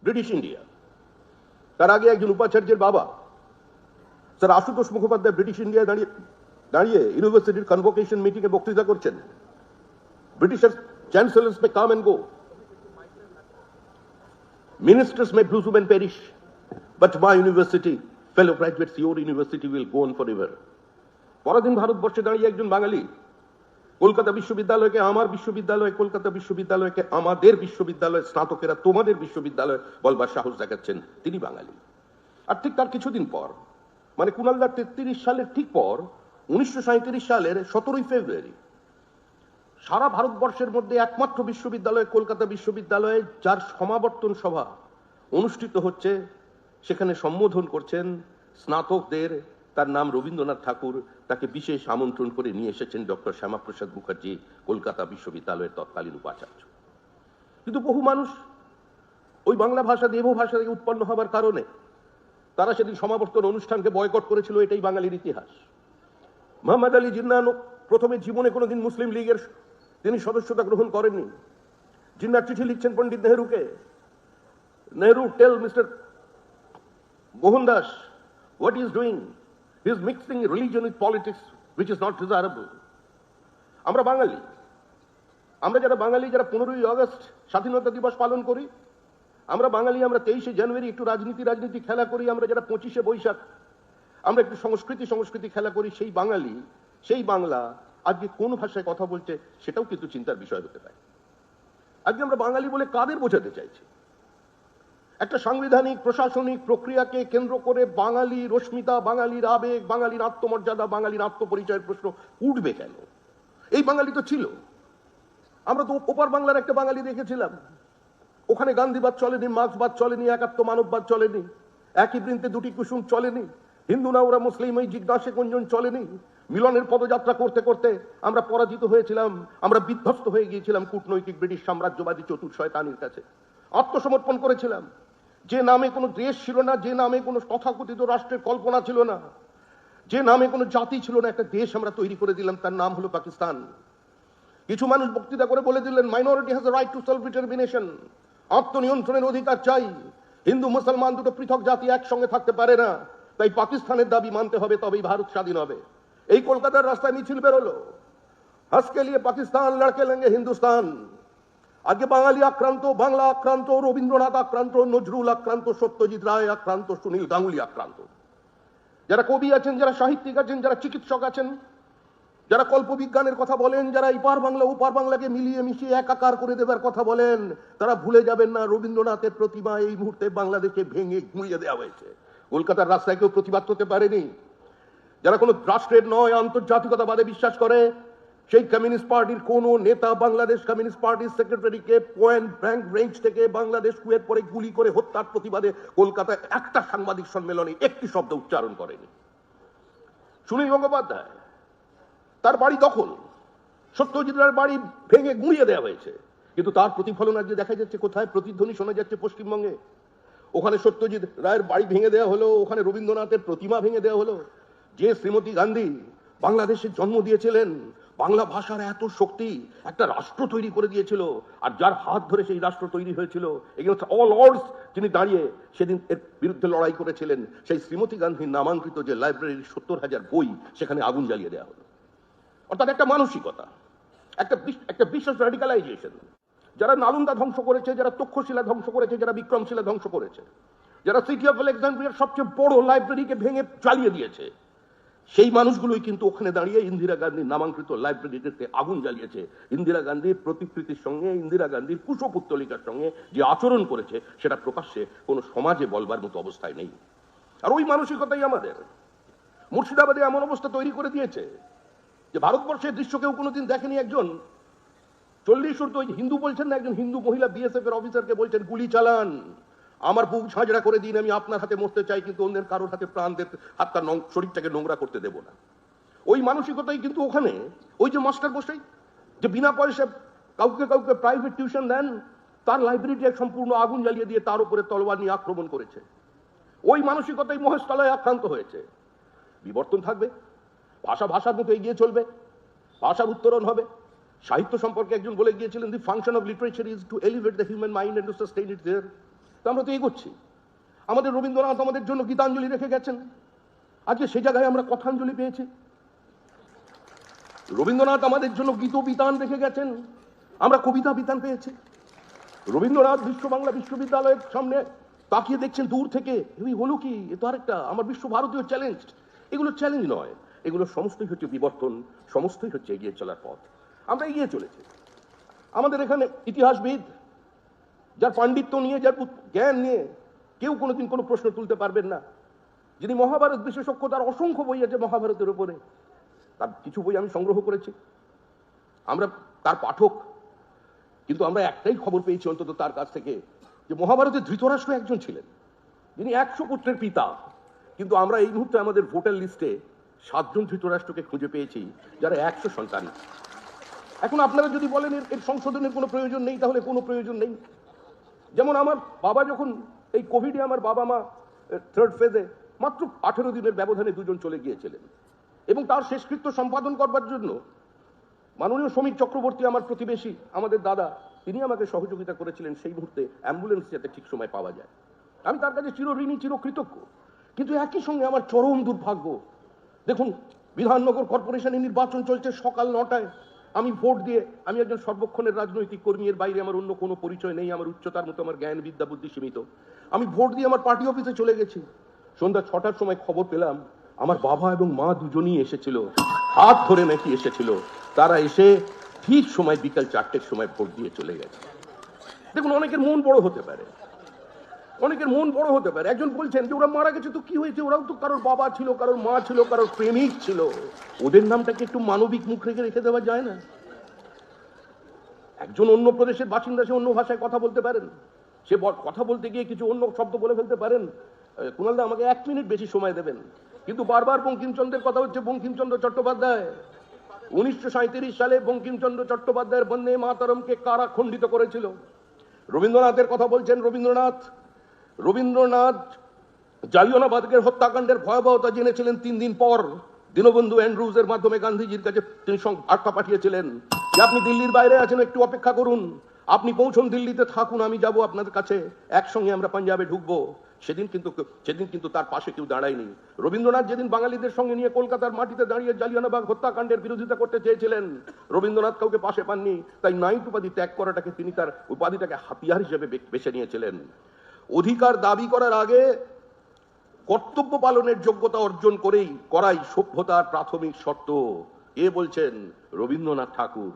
British India. তার আগে একজন উপাচার্যের বাবা স্যার আশুতোষ মুখোপাধ্যায় ব্রিটিশ ইন্ডিয়ায় দাঁড়িয়ে ইউনিভার্সিটির কনভোকেশন মিটিংয়ে বক্তৃতা করছেন, ব্রিটিশের chancellors may come and go, ministers may bloom and perish, but my university, fellow graduates, your university will go on forever. পরদিন ভারতবর্ষে দাঁড়িয়ে একজন বাঙালি কলকাতা বিশ্ববিদ্যালয়কে আমার বিশ্ববিদ্যালয়, কলকাতা বিশ্ববিদ্যালয়কে আমাদের বিশ্ববিদ্যালয়, স্নাতকেরা তোমাদের বিশ্ববিদ্যালয় বলবার সাহস দেখাচ্ছেন, তিনি বাঙালি। আর ঠিক তার কিছুদিন পর, মানে কুনালদার 33 সালের ঠিক পর 1937 সালের 17 ফেব্রুয়ারি সারা ভারতবর্ষের মধ্যে একমাত্র বিশ্ববিদ্যালয় কলকাতা বিশ্ববিদ্যালয়ে যার সমাবর্তন সভা অনুষ্ঠিত হচ্ছে, সেখানে সম্বোধন করছেন স্নাতকদের, তার নাম রবীন্দ্রনাথ ঠাকুর, তাকে বিশেষ আমন্ত্রণ করে নিয়ে এসেছেন ডক্টর শ্যামাপ্রসাদ মুখার্জি, কলকাতা বিশ্ববিদ্যালয়ের তৎকালীন উপাচার্য। কিন্তু বহু মানুষ ওই বাংলা ভাষা দেব ভাষা থেকে উৎপন্ন হবার কারণে তারা সেদিন সমাবর্তন অনুষ্ঠানকে বয়কট করেছিল, এটাই বাঙালির ইতিহাস। মোহাম্মদ আলী জিন্নাহ প্রথমে জীবনে কোনোদিন মুসলিম লীগের তিনি সদস্যতা গ্রহণ করেননি। জিন্নাহ চিঠি লিখছেন পণ্ডিত নেহরুকে, Nehru tell mister Mohandas what he is doing, he is mixing religion with politics which is not desirable. আমরা বাঙালি, আমরা যারা বাঙালি, যারা 15ই আগস্ট স্বাধীনতা দিবস পালন করি, আমরা বাঙালি, আমরা 23শে জানুয়ারি একটু রাজনীতি খেলা করি, আমরা যারা 25শে বৈশাখ আমরা একটু সংস্কৃতি খেলা করি, সেই বাঙালি, সেই বাংলা আজকে কোন ভাষায় কথা বলছে সেটাও কিন্তু চিন্তার বিষয় হতে পারে। আজকে আমরা বাঙালি বলে কাদের বোঝাতে চাইছি? একটা সাংবিধানিক প্রশাসনিক প্রক্রিয়াকে কেন্দ্র করে বাঙালির রশ্মিতা, বাঙালির আবেগ, বাঙালির আত্মমর্যাদা, বাঙালির আত্মপরিচয়ের প্রশ্ন উঠবে কেন? এই বাঙালি তো ছিল। আমরা তো ওপার বাংলার একটা বাঙালি দেখেছিলাম, ওখানে গান্ধীবাদ চলেনি, মার্ক্সবাদ চলেনি, একাত্ম মানববাদ চলেনি, একই বৃন্তে দুটি কুসুম চলেনি, হিন্দু না ওরা মুসলিম এই জিজ্ঞাসা গুঞ্জন চলেনি। মিলনের পদযাত্রা করতে করতে আমরা পরাজিত হয়েছিলাম, আমরা বিধ্বস্ত হয়ে গিয়েছিলাম কূটনৈতিক ব্রিটিশ সাম্রাজ্যবাদী চতুর শয়তানির কাছে, আত্মসমর্পণ করেছিলাম। যে নামে কোনো দেশ ছিল না, যে নামে কোনো তথাকথিত রাষ্ট্রের কল্পনা ছিল না, যে নামে কোনো জাতি ছিল না, একটা দেশ আমরা তৈরি করে দিলাম, তার নাম হলো পাকিস্তান। কিছু মানুষ বক্তৃতা করে বলে দিলেন, minority has a right to self determination, আত্মনিয়ন্ত্রণের অধিকার চাই, হিন্দু মুসলমান দুটো পৃথক জাতি একসঙ্গে থাকতে পারে না, তাই পাকিস্তানের দাবি মানতে হবে, তবেই ভারত স্বাধীন হবে। এই কলকাতার রাস্তায় মিছিল বেরোলো, হজকে লিয়ে পাকিস্তান, লড়কে লেঙ্গে হিন্দুস্তান। আজকে বাঙালি আক্রান্ত, বাংলা আক্রান্ত, রবীন্দ্রনাথ আক্রান্ত, নজরুল আক্রান্ত, সত্যজিৎ রায় আক্রান্ত, সুনীল গাঙ্গুলি আক্রান্ত। যারা কবি আছেন, যারা সাহিত্যিক আছেন, যারা চিকিৎসক আছেন, যারা কল্পবিজ্ঞানের কথা বলেন, যারা এপার বাংলা ওপার বাংলাকে মিলিয়ে মিশিয়ে একাকার করে দেবার কথা বলেন, তারা ভুলে যাবেন না রবীন্দ্রনাথের প্রতিমা এই মুহূর্তে বাংলাদেশে ভেঙে গুঁড়িয়ে দেওয়া হয়েছে। কলকাতার রাস্তায় কেউ প্রতিবাদ করতে পারেনি। যারা কোনো রাষ্ট্রের নয় আন্তর্জাতিকতাবাদে বিশ্বাস করে, সেই কমিউনিস্ট পার্টির কোন নেতা বাংলাদেশ কমিউনিস্ট পার্টির সেক্রেটারিকে পয়েন্ট ব্ল্যাঙ্ক রেঞ্জ থেকে বাংলাদেশ কুয়ের পরে গুলি করে হত্যার প্রতিবাদে কলকাতায় একটা সাংবাদিক সম্মেলনে একটি শব্দ উচ্চারণ করেনি। সুনীল গঙ্গোপাধ্যায়, তার বাড়ি দখল, সত্যজিৎ রায়ের বাড়ি ভেঙে গুঁড়িয়ে দেওয়া হয়েছে, কিন্তু তার প্রতিফলন আজকে দেখা যাচ্ছে কোথায়? প্রতিধ্বনি শোনা যাচ্ছে পশ্চিমবঙ্গে। ওখানে সত্যজিৎ রায়ের বাড়ি ভেঙে দেওয়া হলো, ওখানে রবীন্দ্রনাথের প্রতিমা ভেঙে দেওয়া হলো। যে শ্রীমতী গান্ধী বাংলাদেশের জন্ম দিয়েছিলেন, বাংলা ভাষার এত শক্তি, একটা রাষ্ট্র তৈরি করে দিয়েছিল, আর যার হাত ধরে সেই রাষ্ট্র তৈরি হয়েছিল, এগেইনস্ট অল অডস যিনি দাঁড়িয়ে সেদিন এর বিরুদ্ধে লড়াই করেছিলেন, সেই শ্রীমতী গান্ধীর নামাঙ্কিত যে লাইব্রেরির 70,000 বই, সেখানে আগুন জ্বালিয়ে দেওয়া হলো। অর্থাৎ একটা মানসিকতা, একটা বিশেষ র্যাডিকালাইজেশন। যারা নালন্দা ধ্বংস করেছে, যারা তক্ষশিলা ধ্বংস করেছে, যারা বিক্রমশিলা ধ্বংস করেছে, যারা সিটি অফ আলেকজান্দ্রিয়ার সবচেয়ে বড় লাইব্রেরিকে ভেঙে জ্বালিয়ে দিয়েছে, সেই মানুষগুলোই কিন্তু ওখানে দাঁড়িয়ে ইন্দিরা গান্ধীর নামাঙ্কিত লাইব্রেরিতে আগুন জ্বালিয়েছে। ইন্দিরা গান্ধীর প্রতিকৃতির সঙ্গে, ইন্দিরা গান্ধীর কুশপুত্তলিকার সঙ্গে যে আচরণ করেছে, সেটা প্রকাশ্যে কোনো সমাজে বলবার মতো অবস্থায় নেই। আর ওই মানসিকতাই আমাদের মুর্শিদাবাদে এমন অবস্থা তৈরি করে দিয়েছে যে ভারতবর্ষের দৃশ্য কেউ কোনোদিন দেখেনি। একজন 40 ঊর্ধ্ব হিন্দু বলছেন না, একজন হিন্দু মহিলা বিএসএফ এর অফিসারকে বলছেন, গুলি চালান, আমার বুক ঝাঁঝরা করে দিন, আমি আপনার হাতে মরতে চাই, কিন্তু অন্যের কারোর হাতে প্রাণ হাতটা শরীরটাকে নোংরা করতে দেব না। ওই মানসিকতাই কিন্তু ওখানে ওই যে মাস্টার বসেই যে বিনা পয়সা কাউকে কাউকে প্রাইভেট টিউশন দেন, তার লাইব্রেরিটি সম্পূর্ণ আগুন জ্বালিয়ে দিয়ে তার উপরে তলোয়ার নিয়ে আক্রমণ করেছে। ওই মানসিকতাই মহেশতলায় আক্রান্ত হয়েছে। বিবর্তন থাকবে, ভাষা ভাষার মতো এগিয়ে চলবে, ভাষার উত্তরণ হবে। সাহিত্য সম্পর্কে একজন বলে গিয়েছিলেন, the function of literature is to elevate the human mind and to sustain it there. তা আমরা তো এগোচ্ছি। আমাদের রবীন্দ্রনাথ আমাদের জন্য গীতাঞ্জলি রেখে গেছেন, আজকে সে জায়গায় আমরা কথাঞ্জলি পেয়েছি। রবীন্দ্রনাথ আমাদের জন্য গীত বিতান রেখে গেছেন, আমরা কবিতা বিতান পেয়েছি। রবীন্দ্রনাথ বিশ্ব বাংলা বিশ্ববিদ্যালয়ের সামনে তাকিয়ে দেখছেন দূর থেকে, এই হলো কি, এ তো আরেকটা আমার বিশ্বভারতীয় চ্যালেঞ্জ। এগুলো চ্যালেঞ্জ নয়, এগুলো সমস্তই হচ্ছে বিবর্তন, সমস্তই হচ্ছে এগিয়ে চলার পথ। আমরা এগিয়ে চলেছি। আমাদের এখানে ইতিহাসবিদ, যার পাণ্ডিত্য নিয়ে, যার জ্ঞান নিয়ে কেউ কোনোদিন কোনো প্রশ্ন তুলতে পারবেন না, যিনি মহাভারত বিশেষজ্ঞ, তার অসংখ্য বই আছে মহাভারতের উপরে, তার কিছু বই আমি সংগ্রহ করেছি, আমরা তার পাঠক। কিন্তু আমরা একটাই খবর পেয়েছি অন্তত তার কাছ থেকে, যে মহাভারতে ধৃতরাষ্ট্র একজন ছিলেন, যিনি 100 পুত্রের পিতা। কিন্তু আমরা এই মুহূর্তে আমাদের ভোটার লিস্টে 7 জন ধৃতরাষ্ট্রকে খুঁজে পেয়েছি, যারা 100 সন্তান। এখন আপনারা যদি বলেন এর সংশোধনের কোনো প্রয়োজন নেই, তাহলে কোনো প্রয়োজন নেই। যেমন আমার বাবা যখন এই কোভিডে, আমার বাবা মা 3rd ফেজে মাত্র 18 দিনের ব্যবধানে 2 জন চলে গিয়েছিলেন, এবং তার শেষকৃত্য সম্পাদন করবার জন্য মাননীয় সমীর চক্রবর্তী, আমার প্রতিবেশী, আমাদের দাদা, তিনি আমাকে সহযোগিতা করেছিলেন সেই মুহূর্তে অ্যাম্বুলেন্স যাতে ঠিক সময় পাওয়া যায়। আমি তার কাছে চিরঋণী, চিরকৃতজ্ঞ। কিন্তু একই সঙ্গে আমার চরম দুর্ভাগ্য, দেখুন বিধাননগর কর্পোরেশনের নির্বাচন চলছে সকাল 9টায়, আমি ভোট দিয়ে, আমি একজন সর্বক্ষণের রাজনৈতিক কর্মী, এর বাইরে আমার অন্য কোনো পরিচয় নেই, আমার উচ্চতার মতো আমার জ্ঞান বিদ্যা বুদ্ধি সীমিত। আমি ভোট দিয়ে আমার পার্টি অফিসে চলে গেছি। সন্ধ্যা 6টার সময় খবর পেলাম আমার বাবা এবং মা দুজনই এসেছিল, হাত ধরে নাকি এসেছিল, তারা এসে ঠিক সময় বিকাল 4টের সময় ভোট দিয়ে চলে গেছে। দেখুন, অনেকের মন বড় হতে পারে, অনেকের মন বড় হতে পারে। একজন বলছেন যে ওরা মারা গেছে তো কি হয়েছে, ওরাও তো কারোর বাবা ছিল, কারোর মা ছিল, কারোর প্রেমিক ছিল, ওদের নামটাকে একটু মানবিক মুখ রেখে দেওয়া যায় না? একজন অন্য প্রদেশের বাসিন্দা, সে অন্য ভাষায় কথা বলতে পারেন, সে কথা বলতে গিয়ে কিছু অন্য শব্দ বলে ফেলতে পারেন। কুণালদা, আমাকে 1 মিনিট বেশি সময় দেবেন। কিন্তু বারবার বঙ্কিমচন্দ্রের কথা হচ্ছে, বঙ্কিমচন্দ্র চট্টোপাধ্যায় 1937 সালে বঙ্কিমচন্দ্র চট্টোপাধ্যায়ের বন্দে মাতরমকে কারা খণ্ডিত করেছিল। রবীন্দ্রনাথের কথা বলছেন, রবীন্দ্রনাথ জালিয়ানওয়ালাবাগের হত্যাকাণ্ডের ভয়াবহতা জেনেছিলেন 3 দিন পর। দীনবন্ধু অ্যান্ড্রুজের মাধ্যমে গান্ধীজির কাছে তিনি বার্তা পাঠিয়েছিলেন যে আপনি দিল্লির বাইরে আছেন, একটু অপেক্ষা করুন, আপনি পৌঁছন দিল্লিতে, থাকুন, আমি যাব আপনাদের কাছে, একসঙ্গে আমরা পাঞ্জাবে ঢুকবো। সেদিন কিন্তু তার পাশে কেউ দাঁড়ায়নি। রবীন্দ্রনাথ যেদিন বাঙালিদের সঙ্গে নিয়ে কলকাতার মাটিতে দাঁড়িয়ে জালিয়ানওয়ালাবাগ হত্যাকাণ্ডের বিরোধিতা করতে চেয়েছিলেন, রবীন্দ্রনাথ কাউকে পাশে পাননি, তাই নাইট উপাধি ত্যাগ করাটাকে তিনি তার উপাধিটাকে হাতিয়ার হিসেবে বেছে নিয়েছিলেন। অধিকার দাবি করার আগে কর্তব্য পালনের যোগ্যতা অর্জন করাই সভ্যতার প্রাথমিক শর্ত, এ বলছেন রবীন্দ্রনাথ ঠাকুর।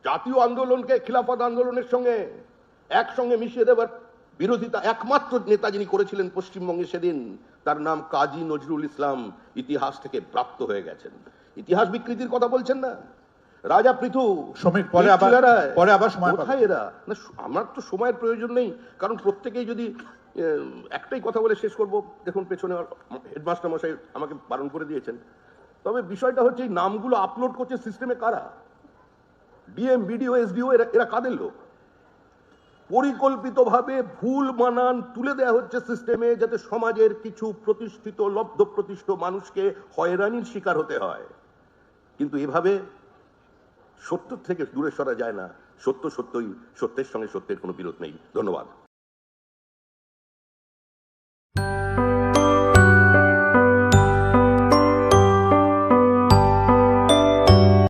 জাতীয় আন্দোলনকে খিলাফত আন্দোলনের সঙ্গে একসঙ্গে মিশিয়ে দেওয়ার বিরোধিতা একমাত্র নেতা যিনি করেছিলেন পশ্চিমবঙ্গে সেদিন, তার নাম কাজী নজরুল ইসলাম, ইতিহাস থেকে প্রাপ্ত হয়ে গেছেন। ইতিহাস বিকৃতির কথা বলছেন না রাজা পৃথু, পরে আবার সময় কোথায় এরা? না, আমার তো সময়ের প্রয়োজন নেই, কারণ প্রত্যেকেই যদি একটাই কথা বলে শেষ করব। দেখুন, পেছনে হেডমাস্টার মশাই আমাকে বারণ করে দিয়েছেন। তবে বিষয়টা হচ্ছে, এই নামগুলো আপলোড করছে সিস্টেমে কারা? ডিএম, বিডিও, এসডিও, এরা কাদের লোক? পরিকল্পিতভাবে ভুল মানান তুলে দেওয়া হচ্ছে সিস্টেমে, যাতে সমাজের কিছু প্রতিষ্ঠিত লব্ধ প্রতিষ্ঠিত মানুষকে হয়রানির শিকার হতে হয়। কিন্তু এভাবে সত্য থেকে দূরে সরা যায় না। সত্যই, সত্যের সঙ্গে সত্যের কোনো বিরোধ নেই। ধন্যবাদ।